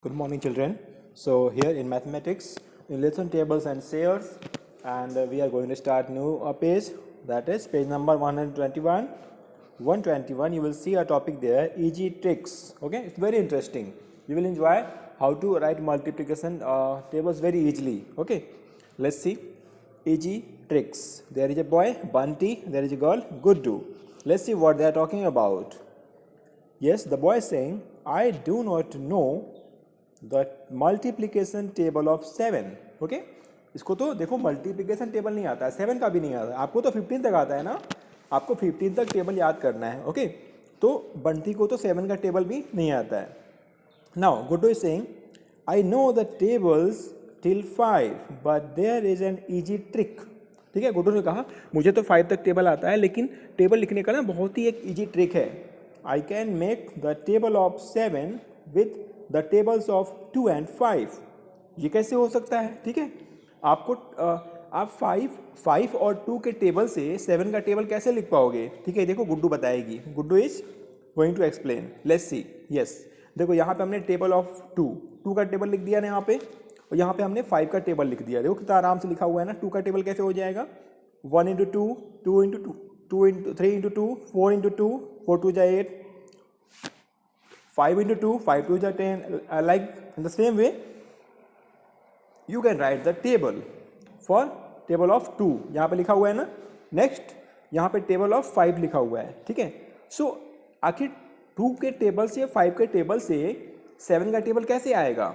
Good morning, children. So here in mathematics, in lesson tables and shares, and we are going to start new page. That is page number 121. 121. You will see a topic there, easy tricks. Okay, it's very interesting. You will enjoy how to write multiplication tables very easily. Okay, let's see. Easy tricks. There is a boy, Bunty. There is a girl, Guddu. Let's see what they are talking about. Yes, the boy is saying, I do not know the multiplication table of 7. Okay, इसको तो देखो multiplication table नहीं आता है, 7 का भी नहीं आता है, आपको तो 15 तक आता है ना, आपको 15 तक टेबल याद करना है. ओके, तो बंटी को तो 7 का टेबल भी नहीं आता है. Now Guddu is saying I know the tables till 5 but there is an easy trick. ठीक है, गुड्डू ने कहा मुझे तो 5 तक टेबल आता है, लेकिन टेबल लिखने का ना बहुत ही एक इजी ट्रिक है. I can make the table of 7 with the tables of 2 and 5. ये कैसे हो सकता है? ठीक है, आपको आप 5 और 2 के टेबल से 7 का टेबल कैसे लिख पाओगे? ठीक है, देखो गुड्डू बताएगी. Guddu is going to explain. Let's see. Yes, देखो यहाँ पे हमने टेबल ऑफ 2 का टेबल लिख दिया ना यहाँ पे, और यहाँ पे हमने 5 का टेबल लिख दिया. देखो कितना आराम से लिखा हुआ है ना. 2 का टेबल कैसे हो जाएगा? 1 into 2, 2 into 2, 2 into 3 into 2, 4 into 2, 4 2 जा 8, 5 into 2, 5 2 is 10. Like in the same way, you can write the table for table of 2. यहाँ पे लिखा हुआ है ना. नेक्स्ट यहाँ पे टेबल ऑफ 5 लिखा हुआ है. ठीक है, सो आखिर 2 के टेबल से 5 के टेबल से 7 का टेबल कैसे आएगा?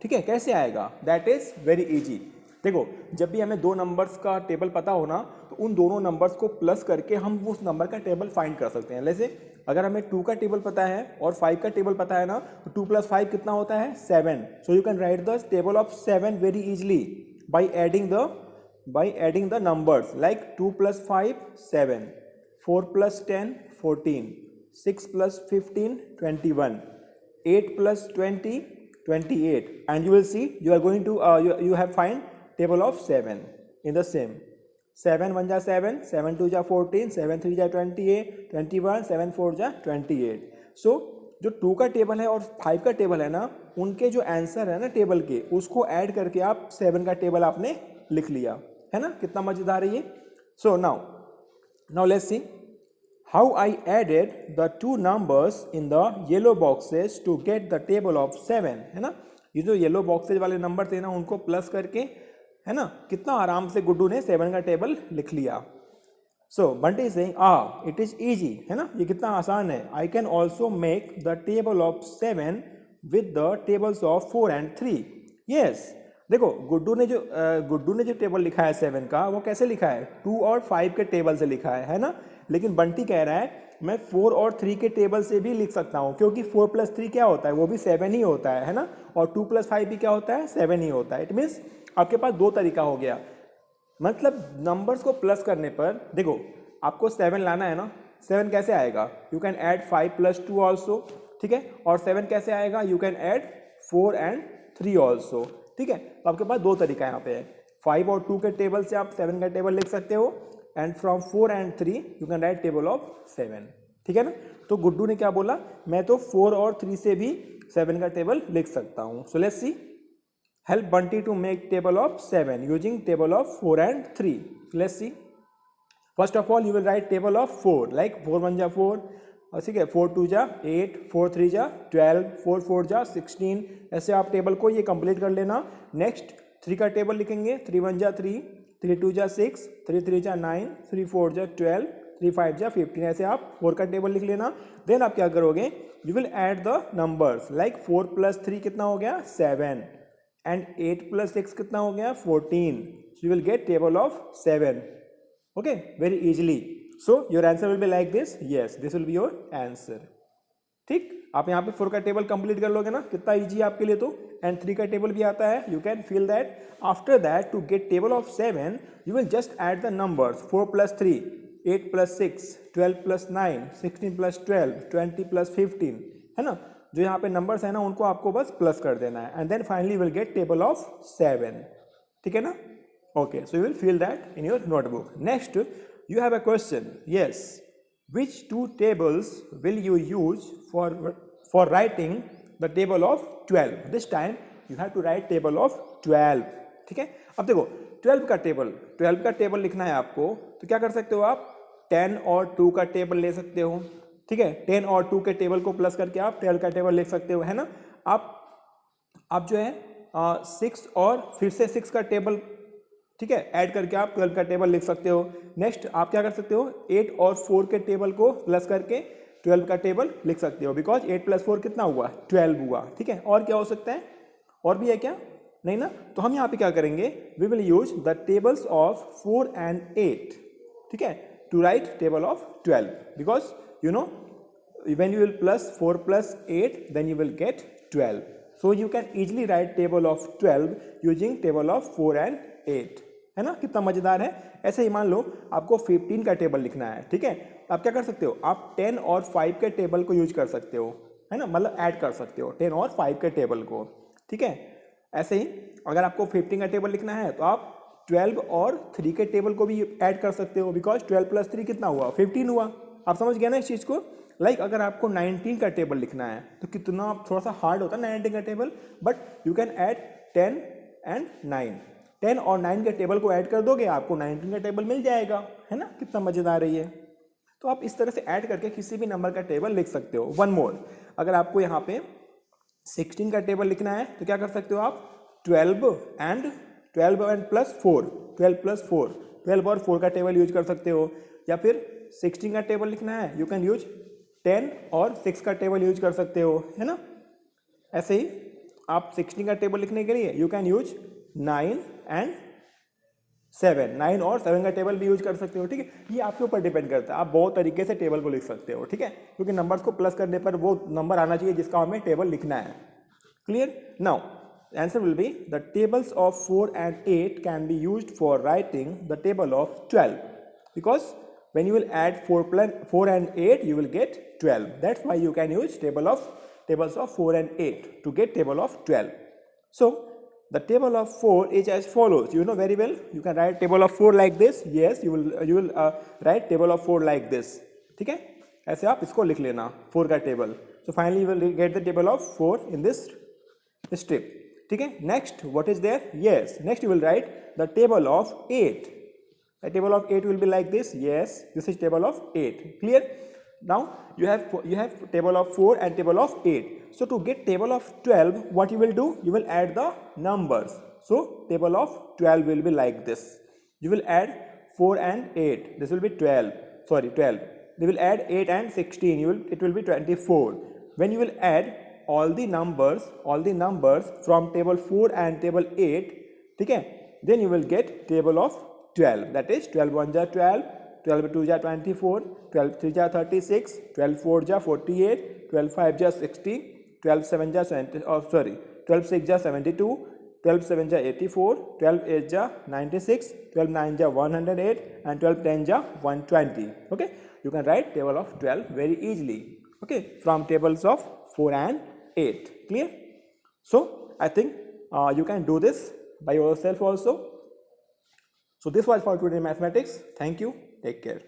ठीक है, कैसे आएगा? That is very easy. देखो, जब भी हमें दो नंबर्स का टेबल पता हो ना, तो उन दोनों नंबर्स को प्लस करके हम उस नंबर का टेबल फाइंड कर सकते हैं. जैसे अगर हमें 2 का टेबल पता है और 5 का टेबल पता है ना, तो 2 + 5 कितना होता है? 7. So you can write the table of 7 very easily by adding the numbers. Like 2 + 5 7, 4 + 10 14, 6 + 15 21, 8 + 20 28, and you will see you are going to you have find table of 7 in the same. 7 1 जा 7, 7 2 जा 14, 7 3 जा 28, 21, 7 4 जा 28. सो जो 2 का टेबल है और 5 का table है ना, उनके जो आंसर है ना टेबल के, उसको ऐड करके आप 7 का टेबल आपने लिख लिया है ना. कितना मजेदार है ये. So now let's see how I added the 2 numbers in the yellow boxes to get the table of 7. है ना, ये जो येलो बॉक्सेज वाले नंबर थे ना, उनको प्लस करके, है ना, कितना आराम से गुड्डू ने 7 का टेबल लिख लिया. So Bunty is saying it is easy. है ना, ये कितना आसान है. I can also make the table of 7 with the tables of 4 and 3. Yes, देखो गुड्डू ने जो टेबल लिखा है 7 का, वो कैसे लिखा है? 2 और 5 के टेबल से लिखा है ना. लेकिन बंटी कह रहा है मैं 4 और 3 के टेबल से भी लिख सकता हूँ, क्योंकि 4 + 3 क्या होता है? वो भी 7 ही होता है ना. और 2 + 5 भी क्या होता है? 7 ही होता है. इट मीन्स आपके पास 2 तरीका हो गया. मतलब नंबर्स को प्लस करने पर, देखो आपको 7 लाना है ना, 7 कैसे आएगा? You can add 5 + 2 also. ठीक है, और 7 कैसे आएगा? You can add 4 and 3 also. ठीक है, तो आपके पास 2 तरीका यहाँ पे है. 5 और 2 के टेबल से आप 7 का टेबल लिख सकते हो, and from 4 and 3 you can write table of 7. ठीक है ना. तो गुड्डू ने क्या बोला? मैं तो 4 और 3 से भी 7 का टेबल लिख सकता हूँ. So let's see. Help Bunty to make table of 7 using table of 4 and 3. Let's see. First of all, you will write table of 4. Like 4 1 जा 4, और ठीक है, 4 2 जा 8, 4 3 जा 12, 4 4 जा 16. ऐसे आप टेबल को ये कंप्लीट कर लेना. नेक्स्ट 3 का टेबल लिखेंगे. 3 1 जा 3, 3 2 जा 6, 3 3 जा 9, 3 4 जा 12, 3 5 जा 15. ऐसे आप 4 का टेबल लिख लेना. देन आप क्या करोगे? You will add the numbers. Like 4 + 3 कितना हो गया? 7. एंड 8 + 6 कितना हो गया? 14. So you will get table of 7. Okay, very easily. So your answer will be like this. Yes, this will be your answer. ठीक, आप यहाँ पे 4 का टेबल कंप्लीट कर लोगे ना, कितना इजी है आपके लिए. तो एंड 3 का टेबल भी आता है. You can feel that. After that to get table of 7 you will just add the numbers. 4 + 3, 8 + 6, 12 + 9, 16 + 12, 20 + 15. है ना, जो यहाँ पे नंबर्स है ना, उनको आपको बस प्लस कर देना है. And then finally will get table of 7. ठीक है ना. Okay, so you will feel that in your notebook. Next you have a question. Yes, which 2 tables will you use for writing the table of 12. This time you have to write table of 12. ठीक है, अब देखो 12 का table लिखना है आपको, तो क्या कर सकते हो आप 10 और 2 का टेबल ले सकते हो. ठीक है, 10 और 2 के टेबल को प्लस करके आप 12 का टेबल लिख सकते हो, है ना. आप जो है 6 और फिर से 6 का टेबल, ठीक है, ऐड करके आप 12 का टेबल लिख सकते हो. नेक्स्ट आप क्या कर सकते हो 8 और 4 के टेबल को प्लस करके 12 का टेबल लिख सकते हो, बिकॉज 8 + 4 कितना हुआ 12 हुआ. ठीक है, और क्या हो सकता है, और भी है क्या, नहीं ना. तो हम यहाँ पे क्या करेंगे, we will use the tables of 4 and 8. ठीक है, to write table of 12, because you know when you will plus 4 + 8 then you will get 12. So you can easily write table of 12 using table of 4 and 8. है ना, कितना मजेदार है. ऐसे ही मान लो आपको 15 का टेबल लिखना है. ठीक है, आप क्या कर सकते हो, आप 10 और 5 के टेबल को यूज कर सकते हो, है ना, मतलब ऐड कर सकते हो 10 और 5 के टेबल को. ठीक है, ऐसे ही अगर आपको 15 का टेबल लिखना है तो आप 12 और 3 के टेबल को भी ऐड कर सकते हो, बिकॉज 12 + 3 कितना हुआ 15 हुआ. आप समझ गए ना इस चीज़ को. लाइक अगर आपको 19 का टेबल लिखना है तो कितना थोड़ा सा हार्ड होता है 19 का table, but you can add 10 and 9. 10 और 9 के टेबल को ऐड कर दोगे, आपको 19 का टेबल मिल जाएगा, है ना, कितना मजेदार है ये. तो आप इस तरह से ऐड करके किसी भी नंबर का टेबल लिख सकते हो. वन मोर, अगर आपको यहाँ पे 16 का टेबल लिखना है तो क्या कर सकते हो आप 12 and +4, 12 और 4 का टेबल यूज कर सकते हो. या फिर 16 का टेबल लिखना है, यू कैन यूज 10 और 6 का टेबल यूज कर सकते हो, है ना. ऐसे ही आप 16 का टेबल लिखने के लिए यू कैन यूज 9 and 7, 9 और 7 का टेबल भी यूज कर सकते हो. ठीक है, ये आपके ऊपर डिपेंड करता है, आप बहुत तरीके से टेबल को लिख सकते हो. ठीक है, क्योंकि नंबर्स को प्लस करने पर वो नंबर आना चाहिए जिसका हमें टेबल लिखना है. Clear. Now answer will be the tables of 4 and 8 can be used for writing the table of 12, because when you will add 4 and 8 you will get 12. That's why you can use tables of 4 and 8 to get table of 12. So the table of 4 is as follows. You know very well, you can write table of 4 like this. Yes, you will write table of 4 like this. ठीक है, ऐसे आप इसको लिख लेना 4 का table. So finally you will get the table of 4 in this strip. ठीक है, next what is there? Yes, next you will write the table of 8. The table of 8 will be like this. Yes, this is table of 8. Clear. Now you have table of 4 and table of 8. So to get table of 12, what you will do, you will add the numbers. So table of 12 will be like this. You will add 4 and 8, this will be 12. They will add 8 and 16, it will be 24. When you will add all the numbers from table 4 and table 8, ठीक है, then you will get table of 12. That is 12 1 * 12, 12 2 * 24, 12 3 * 36, 12 4 * 48, 12 5 * 60, 12 7 * 70, 12 6 * 72, 12 7 * 84, 12 8 * 96, 12 9 * 108, and 12 10 * 120. Okay, you can write table of 12 very easily. Okay, from tables of 4 and 8. Clear. So I think you can do this by yourself also. So this was for today mathematics. Thank you. Take care.